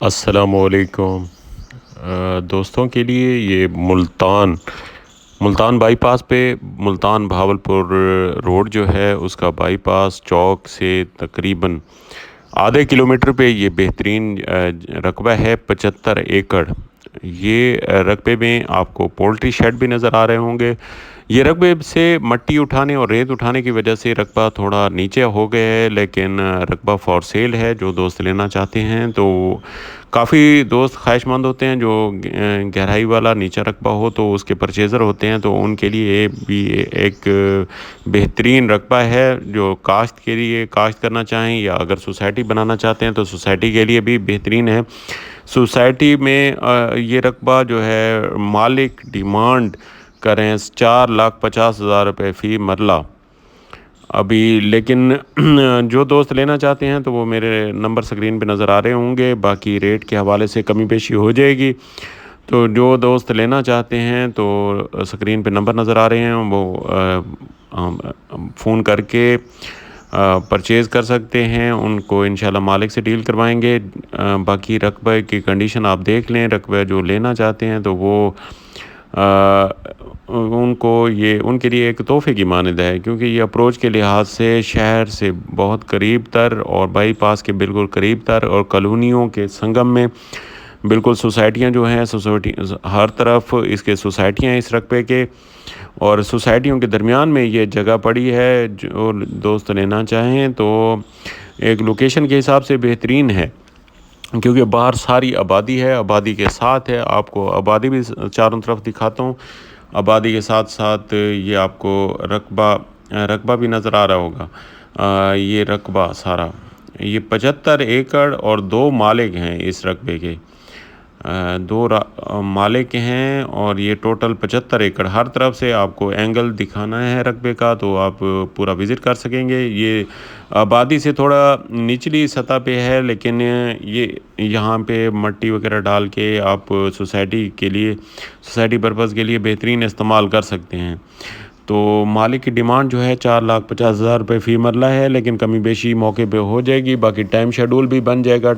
السلام علیکم دوستوں کے لیے یہ ملتان بائی پاس پہ ملتان بھاولپور روڈ جو ہے اس کا بائی پاس چوک سے تقریباً آدھے کلومیٹر پہ یہ بہترین رقبہ ہے 75 ایکڑ۔ یہ رقبے میں آپ کو پولٹری شیڈ بھی نظر آ رہے ہوں گے۔ یہ رقبے سے مٹی اٹھانے اور ریت اٹھانے کی وجہ سے رقبہ تھوڑا نیچے ہو گیا ہے، لیکن رقبہ فار سیل ہے۔ جو دوست لینا چاہتے ہیں تو کافی دوست خواہش مند ہوتے ہیں، جو گہرائی والا نیچا رقبہ ہو تو اس کے پرچیزر ہوتے ہیں، تو ان کے لیے بھی ایک بہترین رقبہ ہے۔ جو کاشت کے لیے کاشت کرنا چاہیں یا اگر سوسائٹی بنانا چاہتے ہیں تو سوسائٹی کے لیے بھی بہترین ہے۔ سوسائٹی میں یہ رقبہ جو ہے مالک ڈیمانڈ کریں 4,50,000 روپے فی مرلہ ابھی، لیکن جو دوست لینا چاہتے ہیں تو وہ میرے نمبر سکرین پہ نظر آ رہے ہوں گے، باقی ریٹ کے حوالے سے کمی بیشی ہو جائے گی۔ تو جو دوست لینا چاہتے ہیں تو سکرین پہ نمبر نظر آ رہے ہیں، وہ فون کر کے پرچیز کر سکتے ہیں۔ ان کو انشاءاللہ مالک سے ڈیل کروائیں گے۔ باقی رقبہ کی کنڈیشن آپ دیکھ لیں۔ رقبہ جو لینا چاہتے ہیں تو وہ ان کے لیے ایک تحفے کی مانند ہے، کیونکہ یہ اپروچ کے لحاظ سے شہر سے بہت قریب تر اور بائی پاس کے بالکل قریب تر اور کالونیوں کے سنگم میں بالکل سوسائٹیاں جو ہیں، سوسائٹی ہر طرف اس کے سوسائٹیاں اس رقبے کے، اور سوسائٹیوں کے درمیان میں یہ جگہ پڑی ہے۔ جو دوست لینا چاہیں تو ایک لوکیشن کے حساب سے بہترین ہے، کیونکہ باہر ساری آبادی ہے، آبادی کے ساتھ ہے۔ آپ کو آبادی بھی چاروں طرف دکھاتا ہوں۔ آبادی کے ساتھ ساتھ یہ آپ کو رقبہ بھی نظر آ رہا ہوگا۔ یہ رقبہ سارا یہ 75 ایکڑ اور 2 مالک ہیں اس رقبے کے، 2 مالک ہیں، اور یہ ٹوٹل 75 ایکڑ۔ ہر طرف سے آپ کو اینگل دکھانا ہے رقبے کا تو آپ پورا وزٹ کر سکیں گے۔ یہ آبادی سے تھوڑا نچلی سطح پہ ہے، لیکن یہاں پہ مٹی وغیرہ ڈال کے آپ سوسائٹی پرپز کے لیے بہترین استعمال کر سکتے ہیں۔ تو مالک کی ڈیمانڈ جو ہے 4,50,000 روپے فی مرلہ ہے، لیکن کمی بیشی موقع پہ ہو جائے گی۔ باقی ٹائم شیڈول بھی بن جائے گا۔